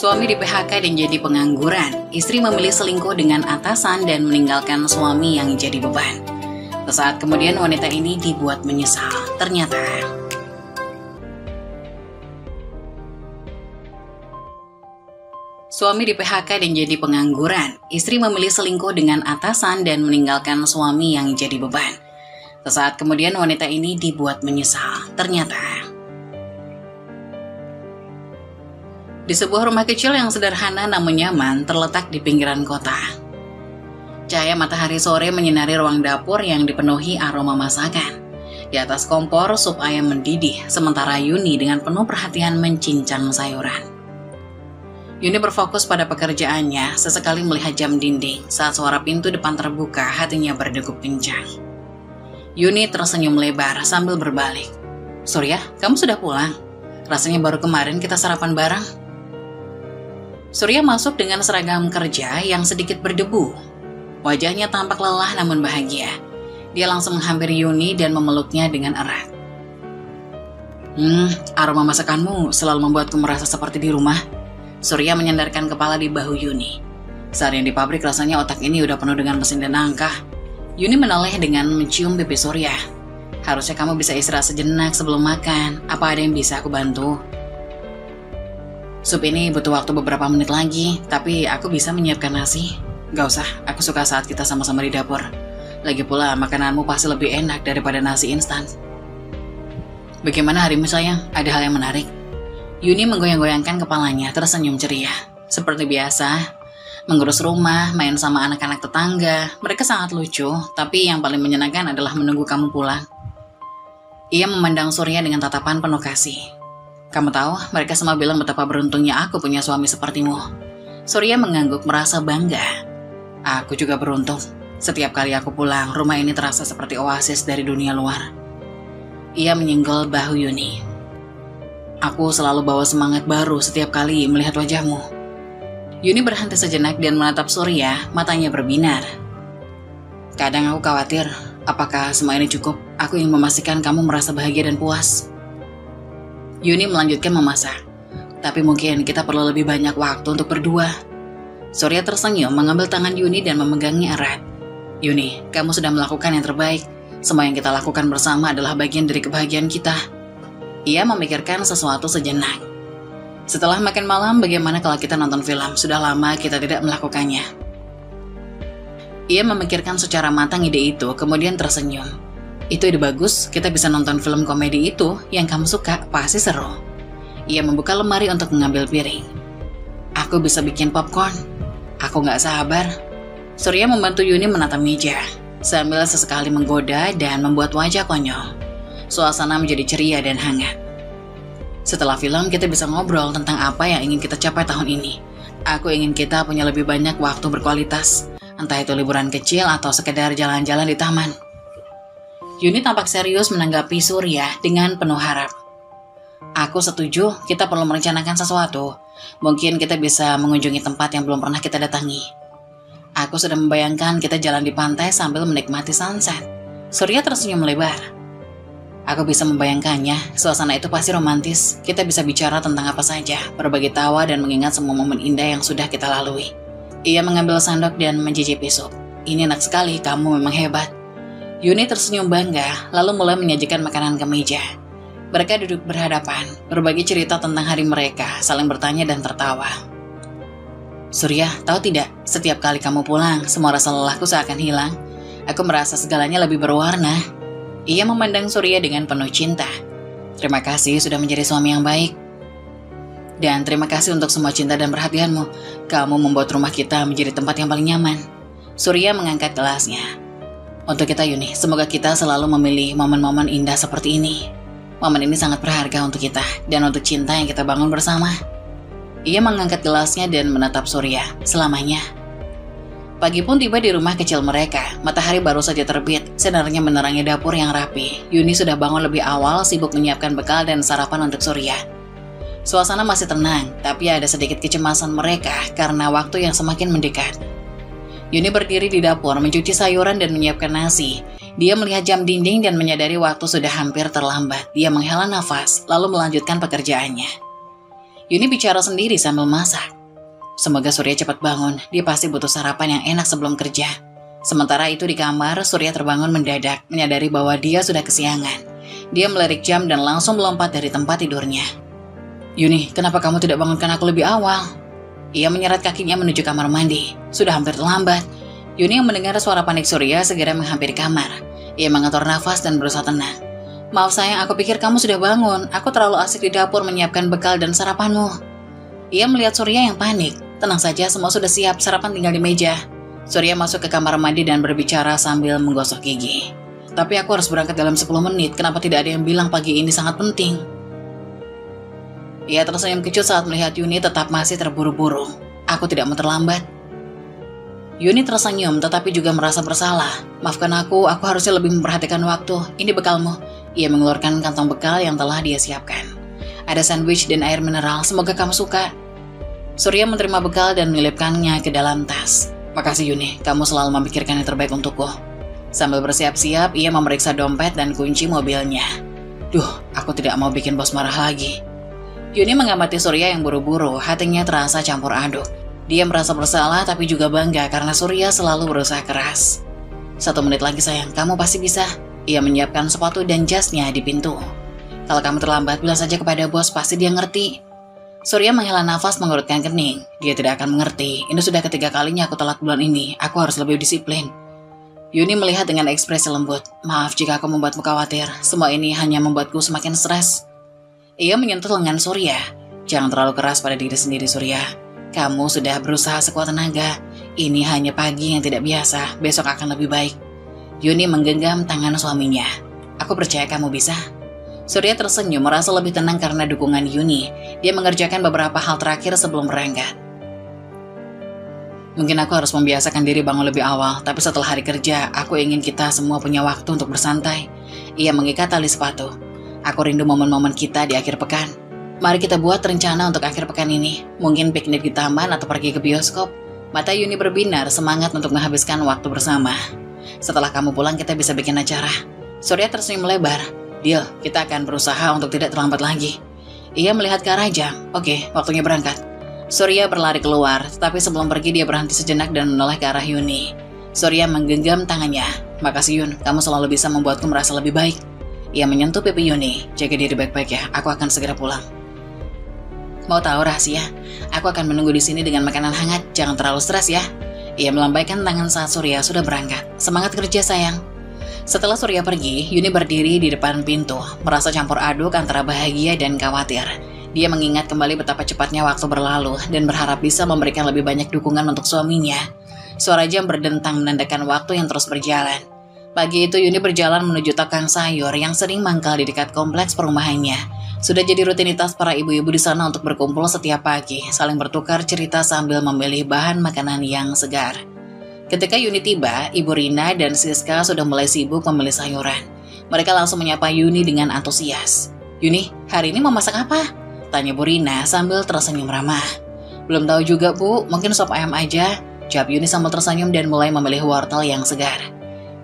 Suami di PHK dan jadi pengangguran, istri memilih selingkuh dengan atasan dan meninggalkan suami yang jadi beban. Sesaat kemudian wanita ini dibuat menyesal. Ternyata suami di PHK dan jadi pengangguran, istri memilih selingkuh dengan atasan dan meninggalkan suami yang jadi beban. Sesaat kemudian wanita ini dibuat menyesal. Ternyata di sebuah rumah kecil yang sederhana namun nyaman terletak di pinggiran kota. Cahaya matahari sore menyinari ruang dapur yang dipenuhi aroma masakan. Di atas kompor, sup ayam mendidih, sementara Yuni dengan penuh perhatian mencincang sayuran. Yuni berfokus pada pekerjaannya, sesekali melihat jam dinding. Saat suara pintu depan terbuka, hatinya berdegup kencang. Yuni tersenyum lebar sambil berbalik. "Surya, kamu sudah pulang? Rasanya baru kemarin kita sarapan bareng." Surya masuk dengan seragam kerja yang sedikit berdebu. Wajahnya tampak lelah namun bahagia. Dia langsung menghampiri Yuni dan memeluknya dengan erat. Aroma masakanmu selalu membuatku merasa seperti di rumah." Surya menyandarkan kepala di bahu Yuni. "Seharian di pabrik rasanya otak ini udah penuh dengan mesin dan nangka." Yuni menoleh dengan mencium pipi Surya. "Harusnya kamu bisa istirahat sejenak sebelum makan. Apa ada yang bisa aku bantu?" "Sup ini butuh waktu beberapa menit lagi, tapi aku bisa menyiapkan nasi." "Gak usah, aku suka saat kita sama-sama di dapur. Lagi pula makananmu pasti lebih enak daripada nasi instan." "Bagaimana harimu sayang? Ada hal yang menarik?" Yuni menggoyang-goyangkan kepalanya, tersenyum ceria. "Seperti biasa, mengurus rumah, main sama anak-anak tetangga. Mereka sangat lucu, tapi yang paling menyenangkan adalah menunggu kamu pulang." Ia memandang Surya dengan tatapan penuh kasih. "Kamu tahu, mereka semua bilang betapa beruntungnya aku punya suami sepertimu." Surya mengangguk merasa bangga. "Aku juga beruntung. Setiap kali aku pulang, rumah ini terasa seperti oasis dari dunia luar." Ia menyenggol bahu Yuni. "Aku selalu bawa semangat baru setiap kali melihat wajahmu." Yuni berhenti sejenak dan menatap Surya, matanya berbinar. "Kadang aku khawatir, apakah semua ini cukup? Aku ingin memastikan kamu merasa bahagia dan puas." Yuni melanjutkan memasak. "Tapi mungkin kita perlu lebih banyak waktu untuk berdua." Surya tersenyum mengambil tangan Yuni dan memegangnya erat. "Yuni, kamu sudah melakukan yang terbaik. Semua yang kita lakukan bersama adalah bagian dari kebahagiaan kita." Ia memikirkan sesuatu sejenak. "Setelah makan malam, bagaimana kalau kita nonton film? Sudah lama kita tidak melakukannya." Ia memikirkan secara matang ide itu, kemudian tersenyum. "Itu ide bagus, kita bisa nonton film komedi itu yang kamu suka, pasti seru." Ia membuka lemari untuk mengambil piring. "Aku bisa bikin popcorn. Aku gak sabar." Surya membantu Yuni menata meja, sambil sesekali menggoda dan membuat wajah konyol. Suasana menjadi ceria dan hangat. "Setelah film, kita bisa ngobrol tentang apa yang ingin kita capai tahun ini. Aku ingin kita punya lebih banyak waktu berkualitas, entah itu liburan kecil atau sekedar jalan-jalan di taman." Yuni tampak serius menanggapi Surya dengan penuh harap. "Aku setuju, kita perlu merencanakan sesuatu. Mungkin kita bisa mengunjungi tempat yang belum pernah kita datangi. Aku sudah membayangkan kita jalan di pantai sambil menikmati sunset." Surya tersenyum lebar. "Aku bisa membayangkannya, suasana itu pasti romantis. Kita bisa bicara tentang apa saja, berbagi tawa dan mengingat semua momen indah yang sudah kita lalui." Ia mengambil sendok dan mencicipi sup. "Ini enak sekali, kamu memang hebat." Yuni tersenyum bangga, lalu mulai menyajikan makanan ke meja. Mereka duduk berhadapan, berbagi cerita tentang hari mereka, saling bertanya dan tertawa. "Surya, tahu tidak, setiap kali kamu pulang, semua rasa lelahku seakan hilang. Aku merasa segalanya lebih berwarna." Ia memandang Surya dengan penuh cinta. "Terima kasih sudah menjadi suami yang baik. Dan terima kasih untuk semua cinta dan perhatianmu. Kamu membuat rumah kita menjadi tempat yang paling nyaman." Surya mengangkat gelasnya. "Untuk kita Yuni, semoga kita selalu memilih momen-momen indah seperti ini. Momen ini sangat berharga untuk kita dan untuk cinta yang kita bangun bersama." Ia mengangkat gelasnya dan menatap Surya selamanya. Pagi pun tiba di rumah kecil mereka. Matahari baru saja terbit, sinarnya menerangi dapur yang rapi. Yuni sudah bangun lebih awal, sibuk menyiapkan bekal dan sarapan untuk Surya. Suasana masih tenang, tapi ada sedikit kecemasan mereka karena waktu yang semakin mendekat. Yuni berdiri di dapur, mencuci sayuran dan menyiapkan nasi. Dia melihat jam dinding dan menyadari waktu sudah hampir terlambat. Dia menghela nafas, lalu melanjutkan pekerjaannya. Yuni bicara sendiri sambil masak. Semoga Surya cepat bangun, dia pasti butuh sarapan yang enak sebelum kerja. Sementara itu di kamar, Surya terbangun mendadak, menyadari bahwa dia sudah kesiangan. Dia melirik jam dan langsung melompat dari tempat tidurnya. Yuni, kenapa kamu tidak bangunkan aku lebih awal? Ia menyeret kakinya menuju kamar mandi. Sudah hampir terlambat. Yuni yang mendengar suara panik Surya segera menghampiri kamar. Ia mengatur nafas dan berusaha tenang. Maaf sayang, aku pikir kamu sudah bangun. Aku terlalu asik di dapur menyiapkan bekal dan sarapanmu. Ia melihat Surya yang panik. Tenang saja, semua sudah siap, sarapan tinggal di meja. Surya masuk ke kamar mandi dan berbicara sambil menggosok gigi. Tapi aku harus berangkat dalam 10 menit, kenapa tidak ada yang bilang pagi ini sangat penting? Ia tersenyum kecut saat melihat Yuni tetap masih terburu-buru. Aku tidak mau terlambat. Yuni tersenyum tetapi juga merasa bersalah. Maafkan aku harusnya lebih memperhatikan waktu. Ini bekalmu. Ia mengeluarkan kantong bekal yang telah dia siapkan. Ada sandwich dan air mineral, semoga kamu suka. Surya menerima bekal dan menyelipkannya ke dalam tas. Makasih Yuni, kamu selalu memikirkan yang terbaik untukku. Sambil bersiap-siap, ia memeriksa dompet dan kunci mobilnya. Duh, aku tidak mau bikin bos marah lagi. Yuni mengamati Surya yang buru-buru, hatinya terasa campur aduk. Dia merasa bersalah tapi juga bangga karena Surya selalu berusaha keras. 1 menit lagi sayang, kamu pasti bisa. Ia menyiapkan sepatu dan jasnya di pintu. Kalau kamu terlambat, bilang saja kepada bos, pasti dia ngerti. Surya menghela nafas mengerutkan kening. Dia tidak akan mengerti, ini sudah ketiga kalinya aku telat bulan ini, aku harus lebih disiplin. Yuni melihat dengan ekspresi lembut. Maaf jika aku membuatmu khawatir, semua ini hanya membuatku semakin stres. Ia menyentuh lengan Surya. Jangan terlalu keras pada diri sendiri Surya. Kamu sudah berusaha sekuat tenaga. Ini hanya pagi yang tidak biasa, besok akan lebih baik. Yuni menggenggam tangan suaminya. Aku percaya kamu bisa. Surya tersenyum merasa lebih tenang karena dukungan Yuni. Dia mengerjakan beberapa hal terakhir sebelum berangkat. Mungkin aku harus membiasakan diri bangun lebih awal, tapi setelah hari kerja, aku ingin kita semua punya waktu untuk bersantai. Ia mengikat tali sepatu. Aku rindu momen-momen kita di akhir pekan. Mari kita buat rencana untuk akhir pekan ini. Mungkin piknik di taman atau pergi ke bioskop. Mata Yuni berbinar, semangat untuk menghabiskan waktu bersama. Setelah kamu pulang kita bisa bikin acara. Surya tersenyum lebar. Deal, kita akan berusaha untuk tidak terlambat lagi. Ia melihat ke arah jam. Oke, waktunya berangkat. Surya berlari keluar, tetapi sebelum pergi dia berhenti sejenak dan menoleh ke arah Yuni. Surya menggenggam tangannya. Makasih Yun, kamu selalu bisa membuatku merasa lebih baik. Ia menyentuh pipi Yuni. Jaga diri baik-baik ya, aku akan segera pulang. Mau tahu rahasia? Aku akan menunggu di sini dengan makanan hangat, jangan terlalu stres ya. Ia melambaikan tangan saat Surya sudah berangkat. Semangat kerja sayang. Setelah Surya pergi, Yuni berdiri di depan pintu, merasa campur aduk antara bahagia dan khawatir. Dia mengingat kembali betapa cepatnya waktu berlalu dan berharap bisa memberikan lebih banyak dukungan untuk suaminya. Suara jam berdentang menandakan waktu yang terus berjalan. Pagi itu Yuni berjalan menuju tukang sayur yang sering mangkal di dekat kompleks perumahannya. Sudah jadi rutinitas para ibu-ibu di sana untuk berkumpul setiap pagi, saling bertukar cerita sambil memilih bahan makanan yang segar. Ketika Yuni tiba, Ibu Rina dan Siska sudah mulai sibuk memilih sayuran. Mereka langsung menyapa Yuni dengan antusias. Yuni, hari ini mau masak apa? Tanya Bu Rina sambil tersenyum ramah. Belum tahu juga Bu, mungkin sop ayam aja. Jawab Yuni sambil tersenyum dan mulai memilih wortel yang segar.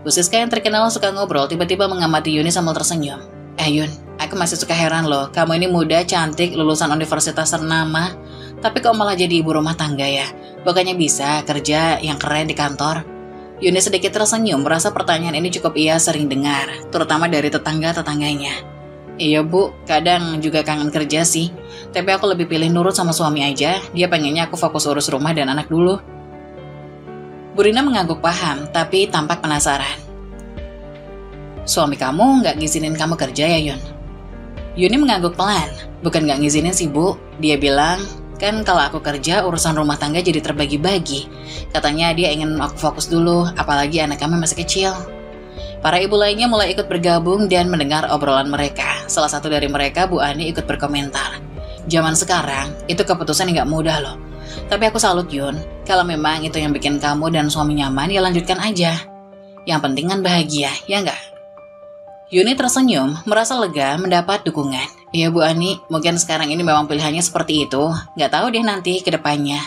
Bu Siska yang terkenal suka ngobrol tiba-tiba mengamati Yuni sambil tersenyum. Yun, aku masih suka heran loh, kamu ini muda, cantik, lulusan universitas ternama, tapi kok malah jadi ibu rumah tangga ya? Bukannya bisa kerja yang keren di kantor? Yuni sedikit tersenyum, merasa pertanyaan ini cukup ia sering dengar, terutama dari tetangga-tetangganya. Iya Bu, kadang juga kangen kerja sih, tapi aku lebih pilih nurut sama suami aja, dia pengennya aku fokus urus rumah dan anak dulu. Bu Rina mengangguk paham, tapi tampak penasaran. Suami kamu nggak ngizinin kamu kerja ya Yun? Yuni mengangguk pelan. Bukan nggak ngizinin sih Bu, dia bilang, kan kalau aku kerja urusan rumah tangga jadi terbagi-bagi. Katanya dia ingin aku fokus dulu, apalagi anak kami masih kecil. Para ibu lainnya mulai ikut bergabung dan mendengar obrolan mereka. Salah satu dari mereka, Bu Ani, ikut berkomentar. Zaman sekarang, itu keputusan yang nggak mudah loh. Tapi aku salut Yun, kalau memang itu yang bikin kamu dan suami nyaman, ya lanjutkan aja. Yang penting kan bahagia, ya nggak? Yuni tersenyum, merasa lega mendapat dukungan. Iya Bu Ani, mungkin sekarang ini memang pilihannya seperti itu. Nggak tahu deh nanti ke depannya.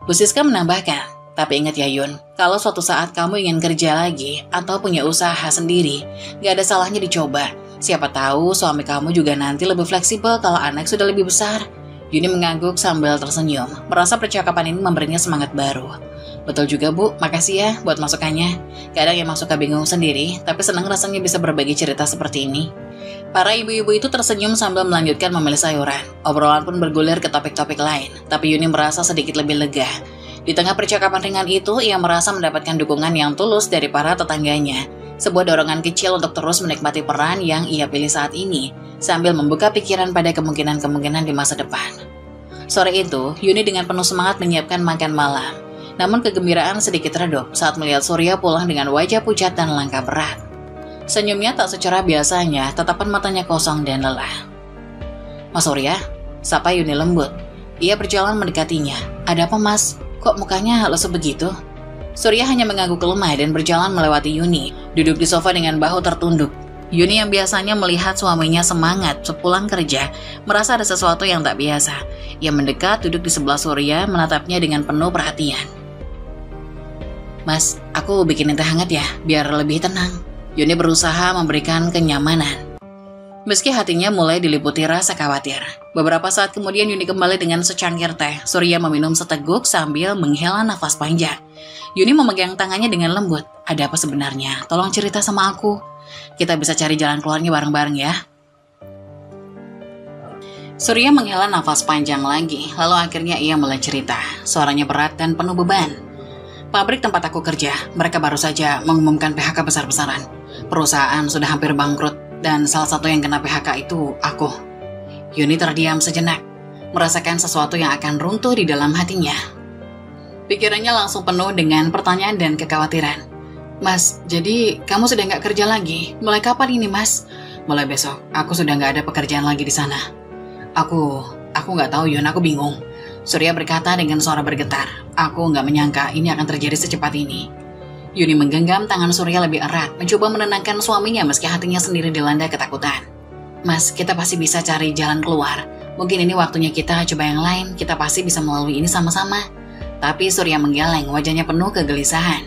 Bu Siska menambahkan, tapi ingat ya Yun, kalau suatu saat kamu ingin kerja lagi atau punya usaha sendiri, nggak ada salahnya dicoba. Siapa tahu suami kamu juga nanti lebih fleksibel kalau anak sudah lebih besar. Yuni mengangguk sambil tersenyum, merasa percakapan ini memberinya semangat baru. Betul juga Bu, makasih ya buat masukannya. Kadang emang suka bingung sendiri, tapi senang rasanya bisa berbagi cerita seperti ini. Para ibu-ibu itu tersenyum sambil melanjutkan memilih sayuran. Obrolan pun bergulir ke topik-topik lain, tapi Yuni merasa sedikit lebih lega. Di tengah percakapan ringan itu, ia merasa mendapatkan dukungan yang tulus dari para tetangganya. Sebuah dorongan kecil untuk terus menikmati peran yang ia pilih saat ini, sambil membuka pikiran pada kemungkinan-kemungkinan di masa depan. Sore itu, Yuni dengan penuh semangat menyiapkan makan malam. Namun kegembiraan sedikit redup saat melihat Surya pulang dengan wajah pucat dan langkah berat. Senyumnya tak secerah biasanya, tatapan matanya kosong dan lelah. Mas Surya, sapa Yuni lembut. Ia berjalan mendekatinya. Ada apa mas? Kok mukanya lesu begitu? Surya hanya mengangguk lemah dan berjalan melewati Yuni, duduk di sofa dengan bahu tertunduk. Yuni yang biasanya melihat suaminya semangat sepulang kerja, merasa ada sesuatu yang tak biasa. Ia mendekat duduk di sebelah Surya, menatapnya dengan penuh perhatian. Mas, aku bikinin teh hangat ya, biar lebih tenang. Yuni berusaha memberikan kenyamanan. Meski hatinya mulai diliputi rasa khawatir. Beberapa saat kemudian Yuni kembali dengan secangkir teh. Surya meminum seteguk sambil menghela nafas panjang. Yuni memegang tangannya dengan lembut. Ada apa sebenarnya? Tolong cerita sama aku. Kita bisa cari jalan keluarnya bareng-bareng ya. Surya menghela nafas panjang lagi, lalu akhirnya ia mulai cerita. Suaranya berat dan penuh beban. Pabrik tempat aku kerja, mereka baru saja mengumumkan PHK besar-besaran. Perusahaan sudah hampir bangkrut, dan salah satu yang kena PHK itu aku. Yuni terdiam sejenak, merasakan sesuatu yang akan runtuh di dalam hatinya. Pikirannya langsung penuh dengan pertanyaan dan kekhawatiran. Mas, jadi kamu sudah nggak kerja lagi? Mulai kapan ini mas? Mulai besok, aku sudah nggak ada pekerjaan lagi di sana. Aku nggak tahu Yun, aku bingung. Surya berkata dengan suara bergetar. Aku nggak menyangka ini akan terjadi secepat ini. Yuni menggenggam tangan Surya lebih erat, mencoba menenangkan suaminya meski hatinya sendiri dilanda ketakutan. Mas, kita pasti bisa cari jalan keluar. Mungkin ini waktunya kita coba yang lain, kita pasti bisa melalui ini sama-sama. Tapi Surya menggeleng, wajahnya penuh kegelisahan.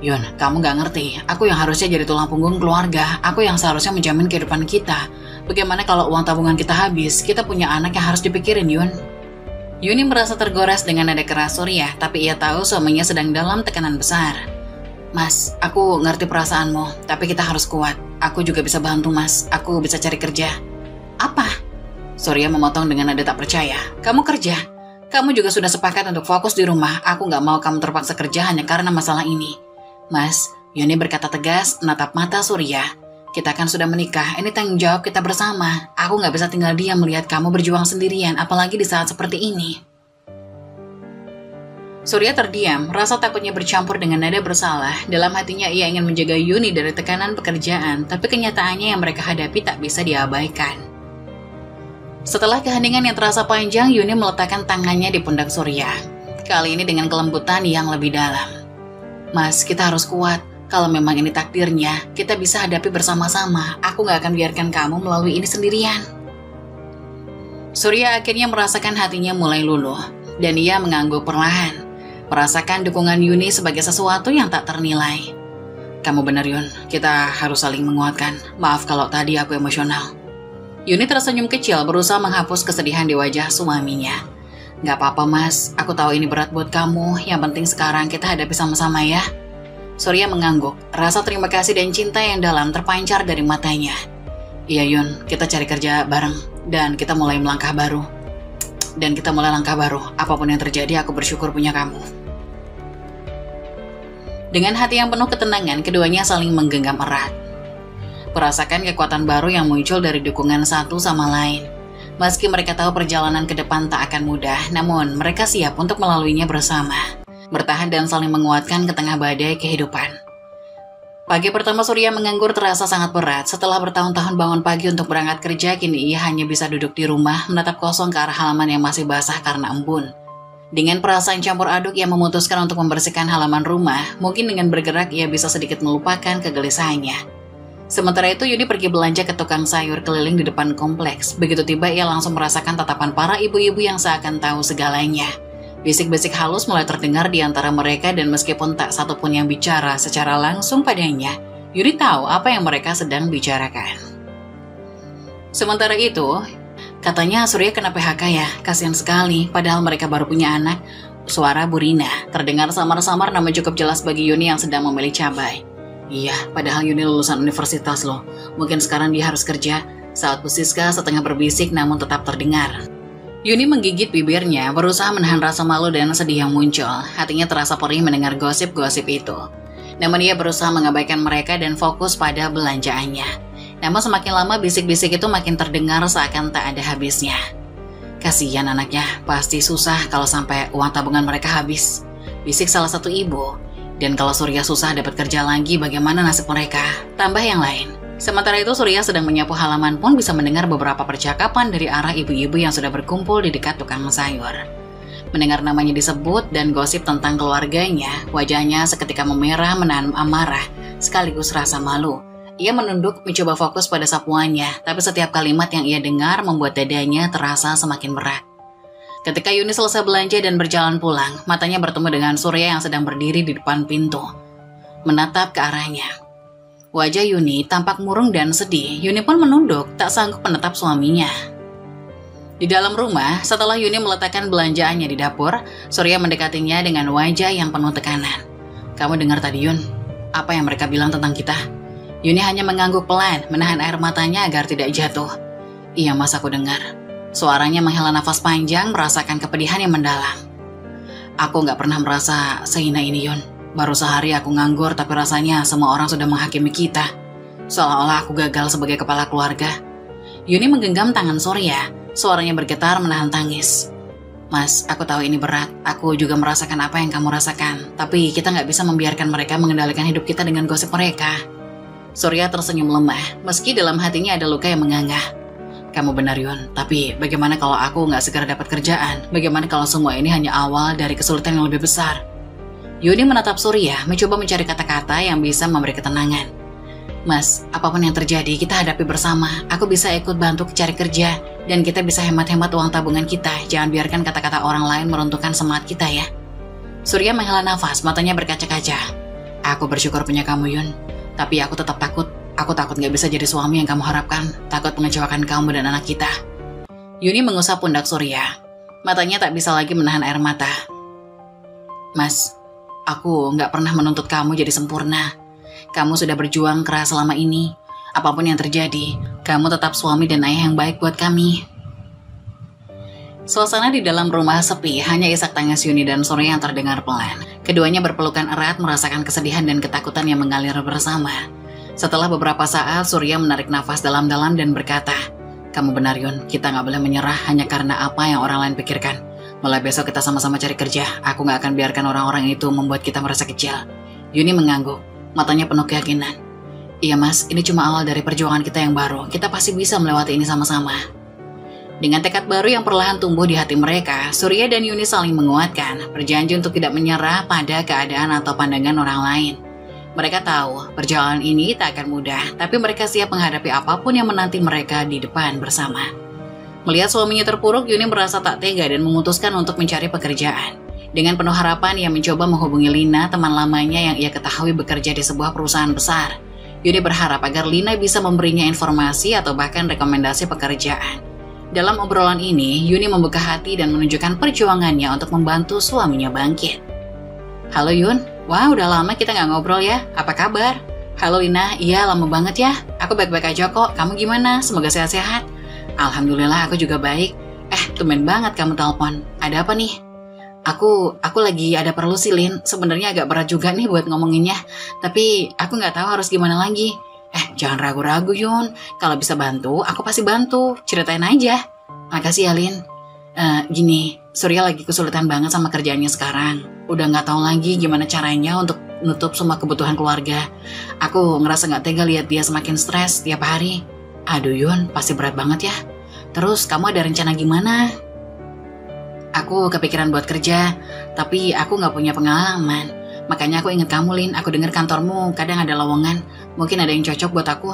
Yun, kamu nggak ngerti. Aku yang harusnya jadi tulang punggung keluarga. Aku yang seharusnya menjamin kehidupan kita. Bagaimana kalau uang tabungan kita habis? Kita punya anak yang harus dipikirin, Yun. Yuni merasa tergoras dengan nada keras Surya, tapi ia tahu suaminya sedang dalam tekanan besar. Mas, aku ngerti perasaanmu, tapi kita harus kuat. Aku juga bisa bantu, Mas. Aku bisa cari kerja. Apa? Surya memotong dengan nada tak percaya. Kamu kerja? Kamu juga sudah sepakat untuk fokus di rumah. Aku nggak mau kamu terpaksa kerja hanya karena masalah ini. Mas, Yuni berkata tegas, menatap mata Surya. Kita kan sudah menikah, ini tanggung jawab kita bersama. Aku nggak bisa tinggal diam melihat kamu berjuang sendirian, apalagi di saat seperti ini. Surya terdiam, rasa takutnya bercampur dengan nada bersalah. Dalam hatinya ia ingin menjaga Yuni dari tekanan pekerjaan, tapi kenyataannya yang mereka hadapi tak bisa diabaikan. Setelah keheningan yang terasa panjang, Yuni meletakkan tangannya di pundak Surya. Kali ini dengan kelembutan yang lebih dalam. Mas, kita harus kuat. Kalau memang ini takdirnya, kita bisa hadapi bersama-sama. Aku gak akan biarkan kamu melalui ini sendirian. Surya akhirnya merasakan hatinya mulai luluh, dan ia mengangguk perlahan, merasakan dukungan Yuni sebagai sesuatu yang tak ternilai. Kamu benar Yun, kita harus saling menguatkan. Maaf kalau tadi aku emosional. Yuni tersenyum kecil berusaha menghapus kesedihan di wajah suaminya. Gak apa-apa mas, aku tahu ini berat buat kamu. Yang penting sekarang kita hadapi sama-sama ya. Surya mengangguk, rasa terima kasih dan cinta yang dalam terpancar dari matanya. Iya Yun, kita cari kerja bareng, dan kita mulai langkah baru. Apapun yang terjadi, aku bersyukur punya kamu. Dengan hati yang penuh ketenangan, keduanya saling menggenggam erat. Merasakan kekuatan baru yang muncul dari dukungan satu sama lain. Meski mereka tahu perjalanan ke depan tak akan mudah, namun mereka siap untuk melaluinya bersama. Bertahan dan saling menguatkan ke tengah badai kehidupan. Pagi pertama Surya menganggur terasa sangat berat. Setelah bertahun-tahun bangun pagi untuk berangkat kerja, kini ia hanya bisa duduk di rumah, menatap kosong ke arah halaman yang masih basah karena embun. Dengan perasaan campur aduk, ia memutuskan untuk membersihkan halaman rumah. Mungkin dengan bergerak, ia bisa sedikit melupakan kegelisahannya. Sementara itu, Yuni pergi belanja ke tukang sayur keliling di depan kompleks. Begitu tiba, ia langsung merasakan tatapan para ibu-ibu yang seakan tahu segalanya. Bisik-bisik halus mulai terdengar di antara mereka dan meskipun tak satupun yang bicara secara langsung padanya, Yuni tahu apa yang mereka sedang bicarakan. Sementara itu, Katanya Surya kena PHK ya, kasihan sekali, padahal mereka baru punya anak. Suara Bu Rina terdengar samar-samar, namun cukup jelas bagi Yuni yang sedang memilih cabai. Iya, padahal Yuni lulusan universitas loh. Mungkin sekarang dia harus kerja. Saat Bu Siska setengah berbisik namun tetap terdengar. Yuni menggigit bibirnya, berusaha menahan rasa malu dan sedih yang muncul. Hatinya terasa perih mendengar gosip-gosip itu. Namun ia berusaha mengabaikan mereka dan fokus pada belanjaannya. Namun semakin lama bisik-bisik itu makin terdengar seakan tak ada habisnya. Kasihan anaknya, pasti susah kalau sampai uang tabungan mereka habis. Bisik salah satu ibu. Dan kalau Surya susah dapat kerja lagi, bagaimana nasib mereka? Tambah yang lain. Sementara itu Surya sedang menyapu halaman pun bisa mendengar beberapa percakapan dari arah ibu-ibu yang sudah berkumpul di dekat tukang sayur. Mendengar namanya disebut dan gosip tentang keluarganya, wajahnya seketika memerah menahan amarah sekaligus rasa malu. Ia menunduk mencoba fokus pada sapuannya, tapi setiap kalimat yang ia dengar membuat dadanya terasa semakin berat. Ketika Yuni selesai belanja dan berjalan pulang, matanya bertemu dengan Surya yang sedang berdiri di depan pintu, menatap ke arahnya. Wajah Yuni tampak murung dan sedih. Yuni pun menunduk, tak sanggup menatap suaminya. Di dalam rumah, setelah Yuni meletakkan belanjaannya di dapur, Surya mendekatinya dengan wajah yang penuh tekanan. "Kamu dengar tadi, Yun? Apa yang mereka bilang tentang kita?" Yuni hanya mengangguk pelan, menahan air matanya agar tidak jatuh. "Iya mas, aku dengar." Suaranya menghela nafas panjang, merasakan kepedihan yang mendalam. "Aku gak pernah merasa sehina ini, Yun. Baru sehari aku nganggur, tapi rasanya semua orang sudah menghakimi kita. Seolah-olah aku gagal sebagai kepala keluarga." Yuni menggenggam tangan Surya, suaranya bergetar menahan tangis. "Mas, aku tahu ini berat. Aku juga merasakan apa yang kamu rasakan. Tapi kita gak bisa membiarkan mereka mengendalikan hidup kita dengan gosip mereka." Surya tersenyum lemah, meski dalam hatinya ada luka yang menganga. "Kamu benar Yun, tapi bagaimana kalau aku nggak segera dapat kerjaan? Bagaimana kalau semua ini hanya awal dari kesulitan yang lebih besar?" Yuni menatap Surya, mencoba mencari kata-kata yang bisa memberi ketenangan. "Mas, apapun yang terjadi kita hadapi bersama. Aku bisa ikut bantu cari kerja, dan kita bisa hemat-hemat uang tabungan kita. Jangan biarkan kata-kata orang lain meruntuhkan semangat kita ya." Surya menghela nafas, matanya berkaca-kaca. "Aku bersyukur punya kamu Yun. Tapi aku tetap takut. Aku takut gak bisa jadi suami yang kamu harapkan. Takut mengecewakan kamu dan anak kita." Yuni mengusap pundak Surya. Matanya tak bisa lagi menahan air mata. "Mas, aku gak pernah menuntut kamu jadi sempurna. Kamu sudah berjuang keras selama ini. Apapun yang terjadi, kamu tetap suami dan ayah yang baik buat kami." Suasana di dalam rumah sepi, hanya isak tangis Yuni dan Surya yang terdengar pelan. Keduanya berpelukan erat, merasakan kesedihan dan ketakutan yang mengalir bersama. Setelah beberapa saat, Surya menarik nafas dalam-dalam dan berkata, "Kamu benar Yun, kita gak boleh menyerah hanya karena apa yang orang lain pikirkan. Mulai besok kita sama-sama cari kerja. Aku gak akan biarkan orang-orang itu membuat kita merasa kecil." Yuni mengangguk, matanya penuh keyakinan. "Iya mas, ini cuma awal dari perjuangan kita yang baru. Kita pasti bisa melewati ini sama-sama." Dengan tekad baru yang perlahan tumbuh di hati mereka, Surya dan Yuni saling menguatkan, berjanji untuk tidak menyerah pada keadaan atau pandangan orang lain. Mereka tahu perjalanan ini tak akan mudah, tapi mereka siap menghadapi apapun yang menanti mereka di depan bersama. Melihat suaminya terpuruk, Yuni merasa tak tega dan memutuskan untuk mencari pekerjaan. Dengan penuh harapan, ia mencoba menghubungi Lina, teman lamanya yang ia ketahui bekerja di sebuah perusahaan besar. Yuni berharap agar Lina bisa memberinya informasi atau bahkan rekomendasi pekerjaan. Dalam obrolan ini, Yuni membuka hati dan menunjukkan perjuangannya untuk membantu suaminya bangkit. "Halo Yun, wah udah lama kita nggak ngobrol ya, apa kabar?" "Halo Lina, iya lama banget ya, aku baik-baik aja kok, kamu gimana? Semoga sehat-sehat." "Alhamdulillah aku juga baik." Tumben banget kamu telepon, ada apa nih?" Aku lagi ada perlu sih Lin, sebenarnya agak berat juga nih buat ngomonginnya, tapi aku nggak tahu harus gimana lagi." Jangan ragu-ragu Yun, kalau bisa bantu, aku pasti bantu, ceritain aja." "Makasih ya Lin." Gini, Surya lagi kesulitan banget sama kerjaannya sekarang. Udah gak tahu lagi gimana caranya untuk nutup semua kebutuhan keluarga. Aku ngerasa gak tega lihat dia semakin stres tiap hari." "Aduh Yun, pasti berat banget ya. Terus kamu ada rencana gimana?" "Aku kepikiran buat kerja, tapi aku gak punya pengalaman. Makanya aku inget kamu Lin, aku dengar kantormu kadang ada lowongan. Mungkin ada yang cocok buat aku."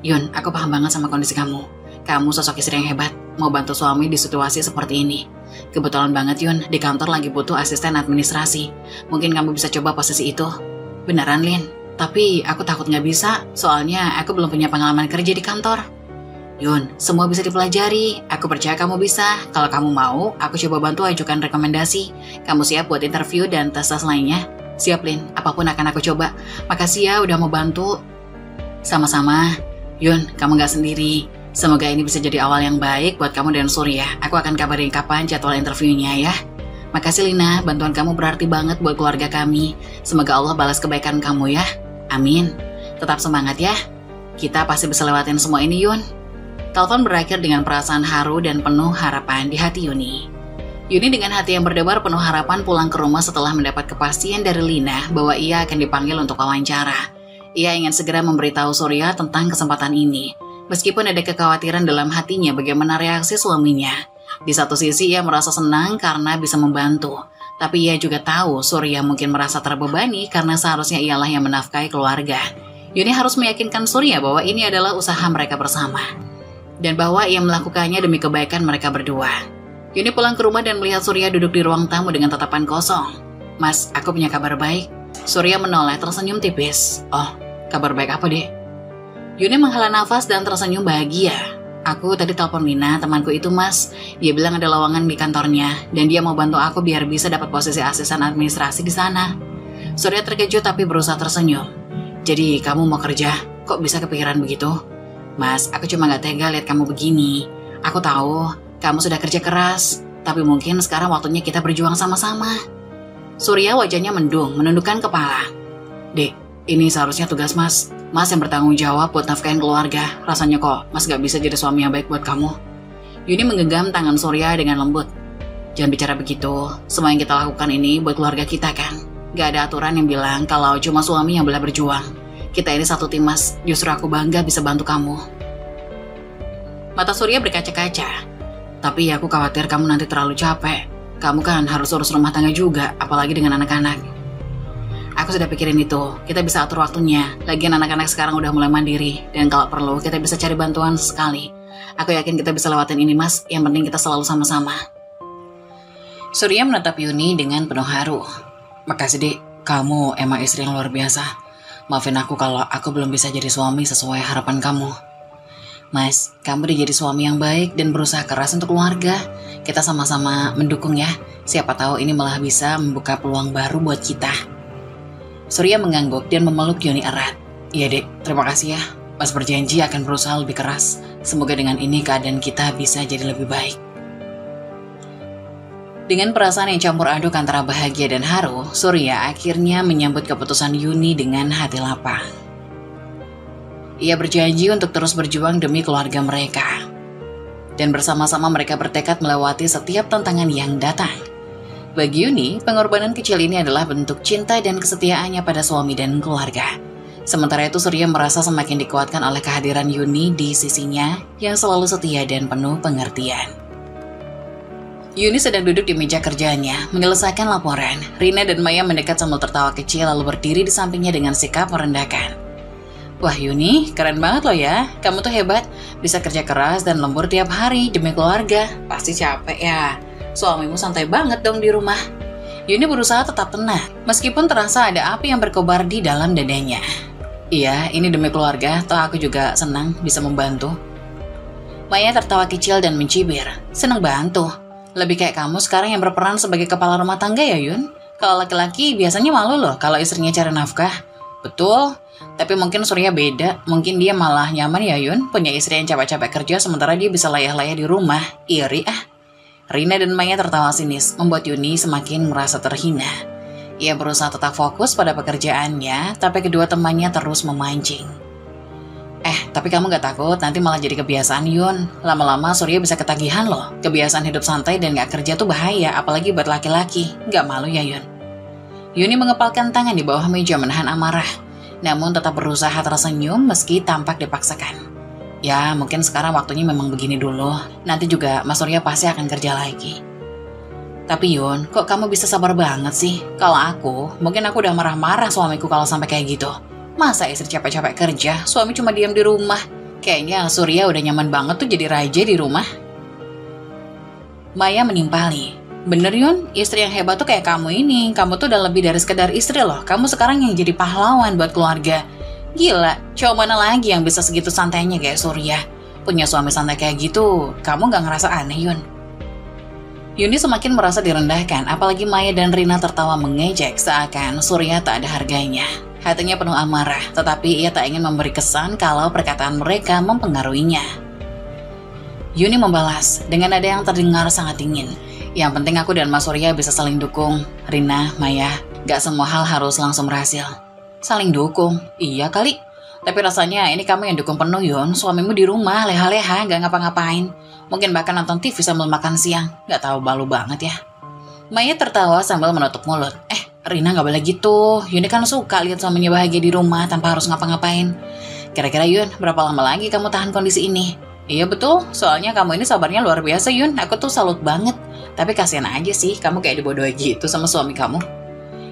"Yun, aku paham banget sama kondisi kamu. Kamu sosok istri yang hebat, mau bantu suami di situasi seperti ini. Kebetulan banget Yun, di kantor lagi butuh asisten administrasi. Mungkin kamu bisa coba posisi itu." "Beneran Lin? Tapi aku takut gak bisa, soalnya aku belum punya pengalaman kerja di kantor." Yun, semua bisa dipelajari. Aku percaya kamu bisa. Kalau kamu mau, aku coba bantu ajukan rekomendasi. Kamu siap buat interview dan tes-tes lainnya? Siap, Lin. Apapun akan aku coba. Makasih ya udah mau bantu. Sama-sama. Yun, kamu gak sendiri. Semoga ini bisa jadi awal yang baik buat kamu dan Surya. Aku akan kabarin kapan jadwal interviewnya ya. Makasih Lina, bantuan kamu berarti banget buat keluarga kami. Semoga Allah balas kebaikan kamu ya. Amin. Tetap semangat ya. Kita pasti bisa lewatin semua ini, Yun. Telepon berakhir dengan perasaan haru dan penuh harapan di hati Yuni. Yuni dengan hati yang berdebar penuh harapan pulang ke rumah setelah mendapat kepastian dari Lina bahwa ia akan dipanggil untuk wawancara. Ia ingin segera memberitahu Surya tentang kesempatan ini. Meskipun ada kekhawatiran dalam hatinya bagaimana reaksi suaminya. Di satu sisi ia merasa senang karena bisa membantu. Tapi ia juga tahu Surya mungkin merasa terbebani karena seharusnya ialah yang menafkahi keluarga. Yuni harus meyakinkan Surya bahwa ini adalah usaha mereka bersama. Dan bahwa ia melakukannya demi kebaikan mereka berdua. Yuni pulang ke rumah dan melihat Surya duduk di ruang tamu dengan tatapan kosong. Mas, aku punya kabar baik. Surya menoleh tersenyum tipis. Oh, kabar baik apa deh? Yuni menghela nafas dan tersenyum bahagia. Aku tadi telepon Lina, temanku itu mas. Dia bilang ada lowongan di kantornya. Dan dia mau bantu aku biar bisa dapat posisi asisten administrasi di sana. Surya terkejut tapi berusaha tersenyum. Jadi kamu mau kerja? Kok bisa kepikiran begitu? Mas, aku cuma gak tega lihat kamu begini. Aku tahu, kamu sudah kerja keras. Tapi mungkin sekarang waktunya kita berjuang sama-sama. Surya wajahnya mendung, menundukkan kepala. Dek, ini seharusnya tugas mas. Mas yang bertanggung jawab buat nafkahin keluarga. Rasanya kok mas gak bisa jadi suami yang baik buat kamu. Yuni menggenggam tangan Surya dengan lembut. Jangan bicara begitu. Semua yang kita lakukan ini buat keluarga kita kan. Gak ada aturan yang bilang kalau cuma suami yang boleh berjuang. Kita ini satu tim mas, justru aku bangga bisa bantu kamu. Mata Surya berkaca-kaca. Tapi aku khawatir kamu nanti terlalu capek. Kamu kan harus urus rumah tangga juga, apalagi dengan anak-anak. Aku sudah pikirin itu, kita bisa atur waktunya. Lagian anak-anak sekarang udah mulai mandiri. Dan kalau perlu, kita bisa cari bantuan sekali. Aku yakin kita bisa lewatin ini mas, yang penting kita selalu sama-sama. Surya menatap Yuni dengan penuh haru. Makasih dek, kamu emang istri yang luar biasa. Maafin aku kalau aku belum bisa jadi suami sesuai harapan kamu. Mas, kamu udah jadi suami yang baik dan berusaha keras untuk keluarga. Kita sama-sama mendukung ya. Siapa tahu ini malah bisa membuka peluang baru buat kita. Surya mengangguk dan memeluk Yuni erat. Iya dek, terima kasih ya. Mas berjanji akan berusaha lebih keras. Semoga dengan ini keadaan kita bisa jadi lebih baik. Dengan perasaan yang campur aduk antara bahagia dan haru, Surya akhirnya menyambut keputusan Yuni dengan hati lapang. Ia berjanji untuk terus berjuang demi keluarga mereka. Dan bersama-sama mereka bertekad melewati setiap tantangan yang datang. Bagi Yuni, pengorbanan kecil ini adalah bentuk cinta dan kesetiaannya pada suami dan keluarga. Sementara itu Surya merasa semakin dikuatkan oleh kehadiran Yuni di sisinya yang selalu setia dan penuh pengertian. Yuni sedang duduk di meja kerjanya, menyelesaikan laporan. Rina dan Maya mendekat sambil tertawa kecil lalu berdiri di sampingnya dengan sikap merendahkan. Wah Yuni, keren banget loh ya. Kamu tuh hebat, bisa kerja keras dan lembur tiap hari demi keluarga. Pasti capek ya. Suamimu santai banget dong di rumah. Yuni berusaha tetap tenang, meskipun terasa ada api yang berkobar di dalam dadanya. Iya, ini demi keluarga, toh aku juga senang bisa membantu. Maya tertawa kecil dan mencibir. Senang bantu. Lebih kayak kamu sekarang yang berperan sebagai kepala rumah tangga ya Yun? Kalau laki-laki biasanya malu loh kalau istrinya cari nafkah. Betul, tapi mungkin Surya beda. Mungkin dia malah nyaman ya Yun, punya istri yang capek-capek kerja sementara dia bisa layah-layah di rumah. Iri ah. Rina dan Maya tertawa sinis, membuat Yuni semakin merasa terhina. Ia berusaha tetap fokus pada pekerjaannya, tapi kedua temannya terus memancing. Tapi kamu gak takut nanti malah jadi kebiasaan Yun? Lama-lama Surya bisa ketagihan loh. Kebiasaan hidup santai dan gak kerja tuh bahaya, apalagi buat laki-laki. Gak malu ya Yun? Yuni mengepalkan tangan di bawah meja menahan amarah, namun tetap berusaha tersenyum meski tampak dipaksakan. Ya mungkin sekarang waktunya memang begini dulu, nanti juga Mas Surya pasti akan kerja lagi. Tapi Yun, kok kamu bisa sabar banget sih? Kalau aku, mungkin aku udah marah-marah suamiku kalau sampai kayak gitu. Masa istri capek-capek kerja, suami cuma diam di rumah? Kayaknya Surya udah nyaman banget tuh jadi raja di rumah. Maya menimpali. Bener Yun, istri yang hebat tuh kayak kamu ini. Kamu tuh udah lebih dari sekedar istri loh. Kamu sekarang yang jadi pahlawan buat keluarga. Gila, cowok mana lagi yang bisa segitu santainya kayak Surya? Punya suami santai kayak gitu, kamu gak ngerasa aneh, Yun? Yuni semakin merasa direndahkan, apalagi Maya dan Rina tertawa mengejek seakan Surya tak ada harganya. Hatinya penuh amarah, tetapi ia tak ingin memberi kesan kalau perkataan mereka mempengaruhinya. Yuni membalas dengan nada yang terdengar sangat dingin. Yang penting aku dan Mas Surya bisa saling dukung. Rina, Maya, gak semua hal harus langsung berhasil. Saling dukung? Iya kali. Tapi rasanya ini kamu yang dukung penuh, Yun. Suamimu di rumah, leha-leha, gak ngapa-ngapain. Mungkin bahkan nonton TV sambil makan siang. Gak tahu malu banget ya. Maya tertawa sambil menutup mulut. Rina gak boleh gitu. Yuni kan suka lihat suaminya bahagia di rumah tanpa harus ngapa-ngapain. Kira-kira Yun, berapa lama lagi kamu tahan kondisi ini? Iya betul, soalnya kamu ini sabarnya luar biasa, Yun. Aku tuh salut banget. Tapi kasihan aja sih, kamu kayak dibodohi gitu sama suami kamu.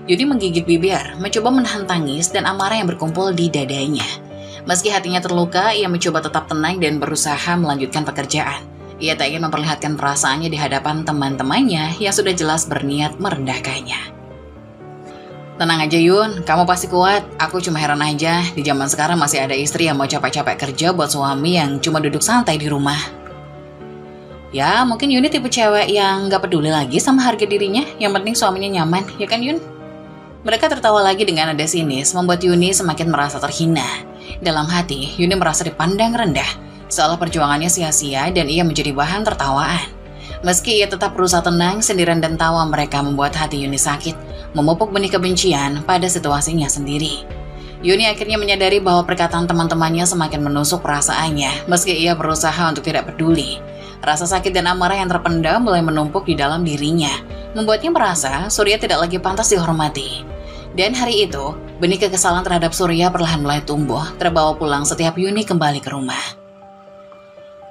Yuni menggigit bibir, mencoba menahan tangis dan amarah yang berkumpul di dadanya. Meski hatinya terluka, ia mencoba tetap tenang dan berusaha melanjutkan pekerjaan. Ia tak ingin memperlihatkan perasaannya di hadapan teman-temannya yang sudah jelas berniat merendahkannya. Tenang aja Yun, kamu pasti kuat. Aku cuma heran aja, di zaman sekarang masih ada istri yang mau capek-capek kerja buat suami yang cuma duduk santai di rumah. Ya, mungkin Yuni tipe cewek yang gak peduli lagi sama harga dirinya, yang penting suaminya nyaman, ya kan Yun? Mereka tertawa lagi dengan nada sinis, membuat Yuni semakin merasa terhina. Dalam hati, Yuni merasa dipandang rendah, seolah perjuangannya sia-sia dan ia menjadi bahan tertawaan. Meski ia tetap berusaha tenang, sindiran dan tawa mereka membuat hati Yuni sakit, memupuk benih kebencian pada situasinya sendiri. Yuni akhirnya menyadari bahwa perkataan teman-temannya semakin menusuk perasaannya, meski ia berusaha untuk tidak peduli. Rasa sakit dan amarah yang terpendam mulai menumpuk di dalam dirinya, membuatnya merasa Surya tidak lagi pantas dihormati. Dan hari itu, benih kekesalan terhadap Surya perlahan mulai tumbuh, terbawa pulang setiap Yuni kembali ke rumah.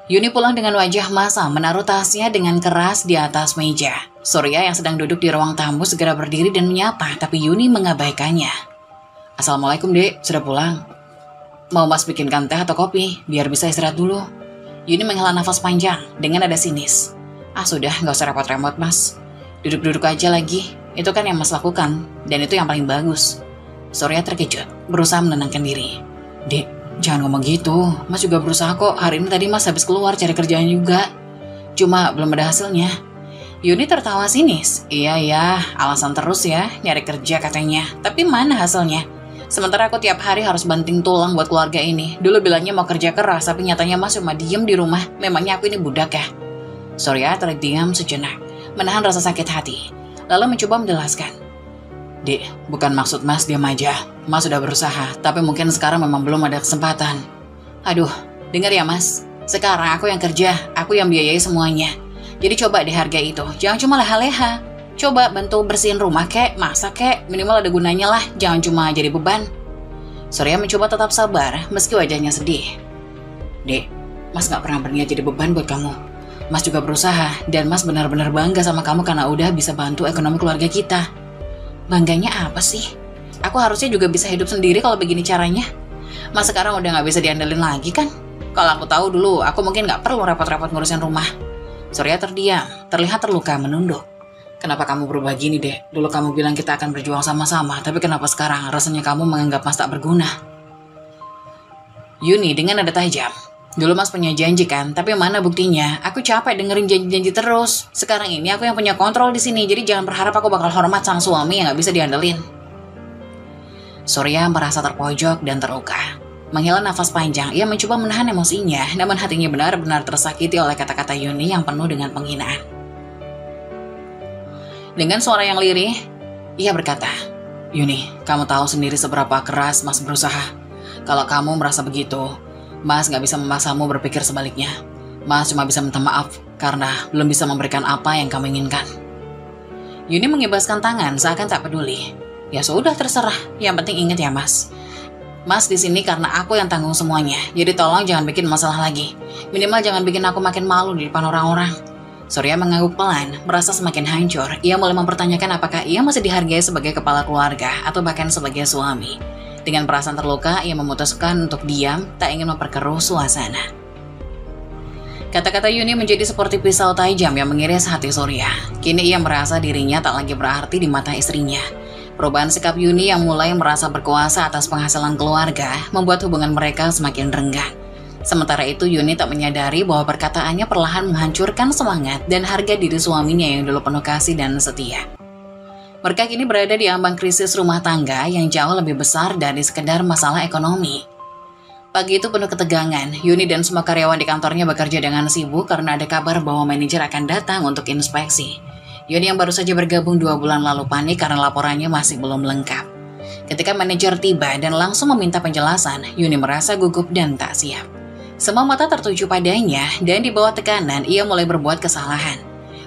Yuni pulang dengan wajah masam, menaruh tasnya dengan keras di atas meja. Surya yang sedang duduk di ruang tamu segera berdiri dan menyapa, tapi Yuni mengabaikannya. Assalamualaikum dek, sudah pulang? Mau mas bikinkan teh atau kopi, biar bisa istirahat dulu. Yuni menghela nafas panjang dengan nada sinis. Sudah, gak usah repot-repot mas. Duduk-duduk aja lagi, itu kan yang mas lakukan, dan itu yang paling bagus. Surya terkejut, berusaha menenangkan diri. Dek, jangan ngomong gitu, mas juga berusaha kok. Hari ini tadi mas habis keluar cari kerjaan juga. Cuma belum ada hasilnya. Yuni tertawa sinis. Iya, alasan terus ya, nyari kerja katanya. Tapi mana hasilnya? Sementara aku tiap hari harus banting tulang buat keluarga ini. Dulu bilangnya mau kerja keras, tapi nyatanya mas cuma diem di rumah. Memangnya aku ini budak ya? Surya terdiam sejenak, menahan rasa sakit hati, lalu mencoba menjelaskan. Dek, bukan maksud mas diam aja. Mas sudah berusaha, tapi mungkin sekarang memang belum ada kesempatan. Aduh, dengar ya mas. Sekarang aku yang kerja, aku yang biayai semuanya. Jadi coba dihargai itu, jangan cuma leha-leha. Coba bantu bersihin rumah kek, masak kek, minimal ada gunanya lah, jangan cuma jadi beban. Surya mencoba tetap sabar, meski wajahnya sedih. Dek, mas gak pernah berniat jadi beban buat kamu. Mas juga berusaha, dan mas benar-benar bangga sama kamu karena udah bisa bantu ekonomi keluarga kita. Bangganya apa sih? Aku harusnya juga bisa hidup sendiri kalau begini caranya. Mas sekarang udah gak bisa diandelin lagi kan? Kalau aku tahu dulu, aku mungkin gak perlu repot-repot ngurusin rumah. Surya terdiam, terlihat terluka menunduk. Kenapa kamu berubah gini, Dek? Dulu kamu bilang kita akan berjuang sama-sama, tapi kenapa sekarang rasanya kamu menganggap mas tak berguna? Yuni dengan nada tajam. Dulu mas punya janji kan, tapi mana buktinya? Aku capek dengerin janji-janji terus. Sekarang ini aku yang punya kontrol di sini, jadi jangan berharap aku bakal hormat sang suami yang gak bisa diandelin. Surya merasa terpojok dan terluka. Menghela nafas panjang, ia mencoba menahan emosinya, namun hatinya benar-benar tersakiti oleh kata-kata Yuni yang penuh dengan penghinaan. Dengan suara yang lirih, ia berkata, Yuni, kamu tahu sendiri seberapa keras mas berusaha. Kalau kamu merasa begitu, mas gak bisa memaksamu berpikir sebaliknya. Mas cuma bisa minta maaf karena belum bisa memberikan apa yang kamu inginkan. Yuni mengibaskan tangan seakan tak peduli. Ya sudah terserah, yang penting ingat ya mas. Mas di sini karena aku yang tanggung semuanya, jadi tolong jangan bikin masalah lagi. Minimal jangan bikin aku makin malu di depan orang-orang. Surya mengangguk pelan, merasa semakin hancur. Ia mulai mempertanyakan apakah ia masih dihargai sebagai kepala keluarga atau bahkan sebagai suami. Dengan perasaan terluka, ia memutuskan untuk diam, tak ingin memperkeruh suasana. Kata-kata Yuni menjadi seperti pisau tajam yang mengiris hati Surya. Kini ia merasa dirinya tak lagi berarti di mata istrinya. Perubahan sikap Yuni yang mulai merasa berkuasa atas penghasilan keluarga membuat hubungan mereka semakin renggang. Sementara itu Yuni tak menyadari bahwa perkataannya perlahan menghancurkan semangat dan harga diri suaminya yang dulu penuh kasih dan setia. Mereka kini berada di ambang krisis rumah tangga yang jauh lebih besar dari sekedar masalah ekonomi. Pagi itu penuh ketegangan, Yuni dan semua karyawan di kantornya bekerja dengan sibuk karena ada kabar bahwa manajer akan datang untuk inspeksi. Yuni yang baru saja bergabung 2 bulan lalu panik karena laporannya masih belum lengkap. Ketika manajer tiba dan langsung meminta penjelasan, Yuni merasa gugup dan tak siap. Semua mata tertuju padanya dan di bawah tekanan ia mulai berbuat kesalahan.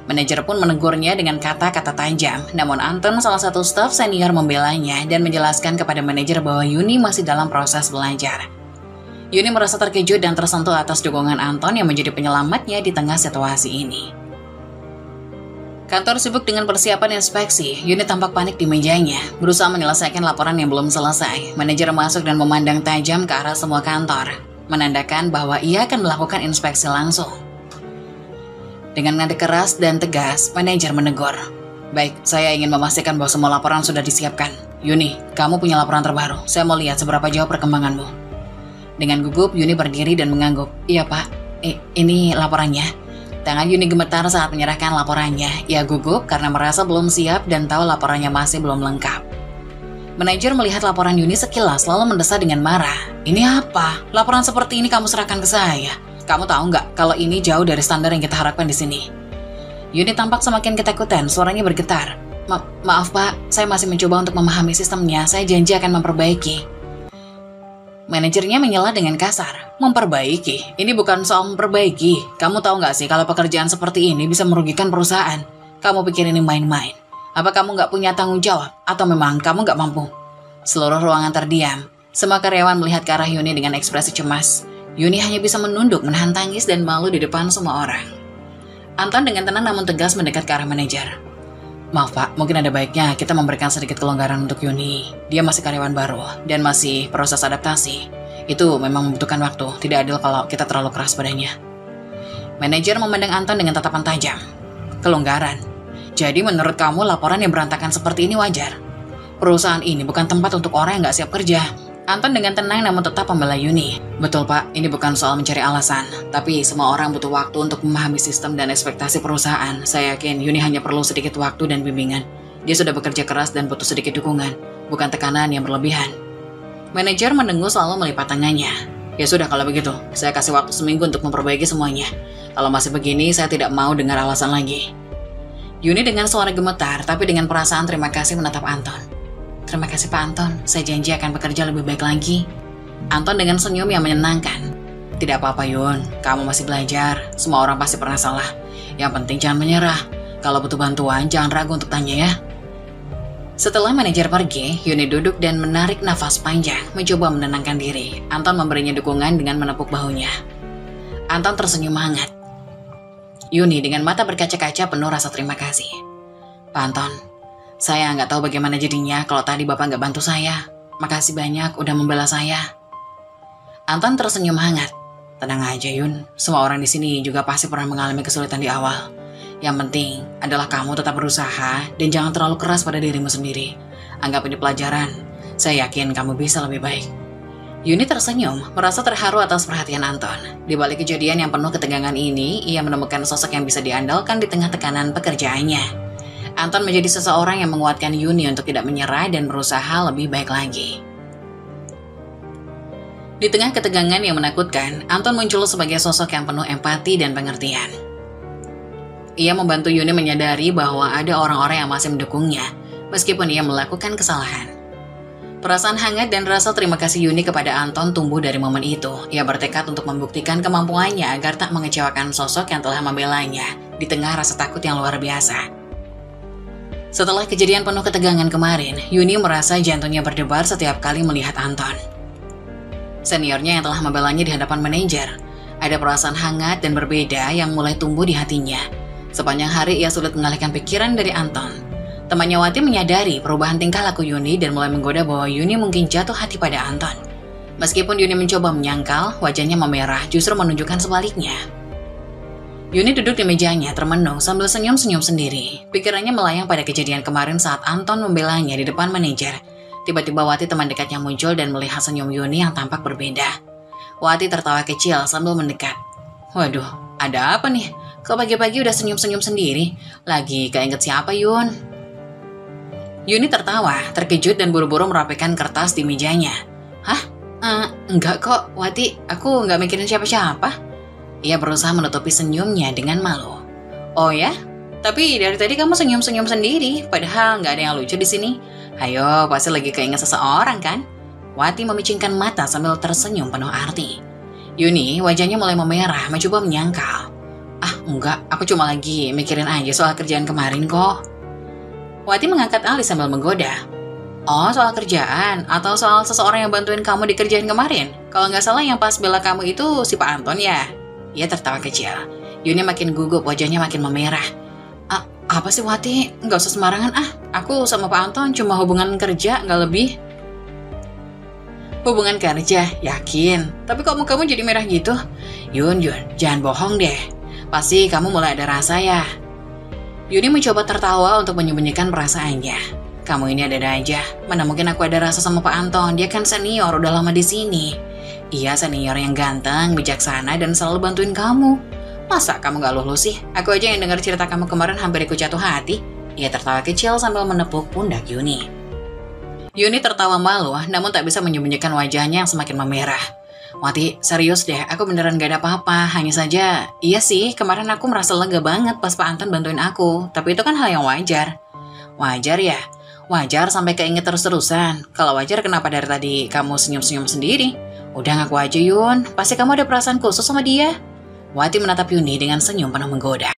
Manajer pun menegurnya dengan kata-kata tajam, namun Anton salah satu staf senior membelanya dan menjelaskan kepada manajer bahwa Yuni masih dalam proses belajar. Yuni merasa terkejut dan tersentuh atas dukungan Anton yang menjadi penyelamatnya di tengah situasi ini. Kantor sibuk dengan persiapan inspeksi. Yuni tampak panik di mejanya, berusaha menyelesaikan laporan yang belum selesai. Manajer masuk dan memandang tajam ke arah semua kantor, menandakan bahwa ia akan melakukan inspeksi langsung. Dengan nada keras dan tegas, manajer menegur. Baik, saya ingin memastikan bahwa semua laporan sudah disiapkan. Yuni, kamu punya laporan terbaru. Saya mau lihat seberapa jauh perkembanganmu. Dengan gugup, Yuni berdiri dan mengangguk. Iya pak, ini laporannya. Tangan Yuni gemetar saat menyerahkan laporannya. Ia gugup karena merasa belum siap dan tahu laporannya masih belum lengkap. Manajer melihat laporan Yuni sekilas lalu mendesah dengan marah. Ini apa? Laporan seperti ini kamu serahkan ke saya. Kamu tahu nggak kalau ini jauh dari standar yang kita harapkan di sini? Yuni tampak semakin ketakutan, suaranya bergetar. Maaf pak, saya masih mencoba untuk memahami sistemnya. Saya janji akan memperbaiki. Manajernya menyela dengan kasar. Memperbaiki? Ini bukan soal memperbaiki. Kamu tahu nggak sih kalau pekerjaan seperti ini bisa merugikan perusahaan? Kamu pikir ini main-main? Apa kamu nggak punya tanggung jawab? Atau memang kamu nggak mampu? Seluruh ruangan terdiam. Semua karyawan melihat ke arah Yuni dengan ekspresi cemas. Yuni hanya bisa menunduk, menahan tangis dan malu di depan semua orang. Anton dengan tenang namun tegas mendekat ke arah manajer. Maaf pak, mungkin ada baiknya kita memberikan sedikit kelonggaran untuk Yuni. Dia masih karyawan baru dan masih proses adaptasi. Itu memang membutuhkan waktu, tidak adil kalau kita terlalu keras padanya. Manajer memandang Anton dengan tatapan tajam. Kelonggaran? Jadi menurut kamu laporan yang berantakan seperti ini wajar? Perusahaan ini bukan tempat untuk orang yang nggak siap kerja. Anton dengan tenang namun tetap membela Yuni. Betul pak, ini bukan soal mencari alasan. Tapi semua orang butuh waktu untuk memahami sistem dan ekspektasi perusahaan. Saya yakin Yuni hanya perlu sedikit waktu dan bimbingan. Dia sudah bekerja keras dan butuh sedikit dukungan, bukan tekanan yang berlebihan. Manajer mendengus lalu melipat tangannya. Ya sudah kalau begitu, saya kasih waktu seminggu untuk memperbaiki semuanya. Kalau masih begini, saya tidak mau dengar alasan lagi. Yuni dengan suara gemetar, tapi dengan perasaan terima kasih menatap Anton. Terima kasih Pak Anton, saya janji akan bekerja lebih baik lagi. Anton dengan senyum yang menyenangkan. Tidak apa-apa Yun, kamu masih belajar, semua orang pasti pernah salah. Yang penting jangan menyerah, kalau butuh bantuan jangan ragu untuk tanya ya. Setelah manajer pergi, Yuni duduk dan menarik nafas panjang, mencoba menenangkan diri. Anton memberinya dukungan dengan menepuk bahunya. Anton tersenyum hangat. Yuni dengan mata berkaca-kaca penuh rasa terima kasih. Pak Anton, saya nggak tahu bagaimana jadinya kalau tadi Bapak nggak bantu saya. Makasih banyak udah membela saya. Anton tersenyum hangat. Tenang aja Yun, semua orang di sini juga pasti pernah mengalami kesulitan di awal. Yang penting adalah kamu tetap berusaha dan jangan terlalu keras pada dirimu sendiri. Anggap ini pelajaran. Saya yakin kamu bisa lebih baik. Yuni tersenyum, merasa terharu atas perhatian Anton. Di balik kejadian yang penuh ketegangan ini, ia menemukan sosok yang bisa diandalkan di tengah tekanan pekerjaannya. Anton menjadi seseorang yang menguatkan Yuni untuk tidak menyerah dan berusaha lebih baik lagi. Di tengah ketegangan yang menakutkan, Anton muncul sebagai sosok yang penuh empati dan pengertian. Ia membantu Yuni menyadari bahwa ada orang-orang yang masih mendukungnya, meskipun ia melakukan kesalahan. Perasaan hangat dan rasa terima kasih Yuni kepada Anton tumbuh dari momen itu. Ia bertekad untuk membuktikan kemampuannya agar tak mengecewakan sosok yang telah membelanya di tengah rasa takut yang luar biasa. Setelah kejadian penuh ketegangan kemarin, Yuni merasa jantungnya berdebar setiap kali melihat Anton. Seniornya yang telah membelanya di hadapan manajer, ada perasaan hangat dan berbeda yang mulai tumbuh di hatinya. Sepanjang hari ia sulit mengalihkan pikiran dari Anton. Temannya Wati menyadari perubahan tingkah laku Yuni dan mulai menggoda bahwa Yuni mungkin jatuh hati pada Anton. Meskipun Yuni mencoba menyangkal, wajahnya memerah justru menunjukkan sebaliknya. Yuni duduk di mejanya termenung sambil senyum-senyum sendiri. Pikirannya melayang pada kejadian kemarin saat Anton membelanya di depan manajer. Tiba-tiba Wati teman dekatnya muncul dan melihat senyum Yuni yang tampak berbeda. Wati tertawa kecil sambil mendekat. Waduh, ada apa nih? Kok pagi-pagi udah senyum-senyum sendiri? Lagi keinget siapa, Yun? Yuni tertawa, terkejut dan buru-buru merapikan kertas di mejanya. Hah? Enggak kok, Wati. Aku nggak mikirin siapa-siapa. Ia berusaha menutupi senyumnya dengan malu. Oh ya? Tapi dari tadi kamu senyum-senyum sendiri, padahal nggak ada yang lucu di sini. Ayo, pasti lagi keinget seseorang kan? Wati memicingkan mata sambil tersenyum penuh arti. Yuni wajahnya mulai memerah, mencoba menyangkal. Ah, enggak, aku cuma lagi mikirin aja soal kerjaan kemarin kok. Wati mengangkat alis sambil menggoda. Oh, soal kerjaan? Atau soal seseorang yang bantuin kamu di kerjaan kemarin? Kalau nggak salah yang pas bela kamu itu si Pak Anton ya? Ia tertawa kecil. Yuni makin gugup, wajahnya makin memerah. Apa sih Wati? Nggak usah sembarangan ah. Aku sama Pak Anton cuma hubungan kerja, nggak lebih. Hubungan kerja? Yakin? Tapi kok mukamu jadi merah gitu? Yun, jangan bohong deh. Pasti kamu mulai ada rasa ya. Yuni mencoba tertawa untuk menyembunyikan perasaannya. Kamu ini ada-ada aja. Mana mungkin aku ada rasa sama Pak Anton? Dia kan senior, udah lama di sini. Iya, senior yang ganteng, bijaksana, dan selalu bantuin kamu. Masa kamu gak luluh sih? Aku aja yang dengar cerita kamu kemarin hampir ikut jatuh hati. Ia tertawa kecil sambil menepuk pundak Yuni. Yuni tertawa malu, namun tak bisa menyembunyikan wajahnya yang semakin memerah. Wati, serius deh, aku beneran gak ada apa-apa. Hanya saja, iya sih, kemarin aku merasa lega banget pas Pak Anton bantuin aku. Tapi itu kan hal yang wajar. Wajar ya? Wajar sampai keinget terus-terusan. Kalau wajar, kenapa dari tadi kamu senyum-senyum sendiri? Udah ngaku aja Yun, pasti kamu ada perasaan khusus sama dia. Wati menatap Yuni dengan senyum penuh menggoda.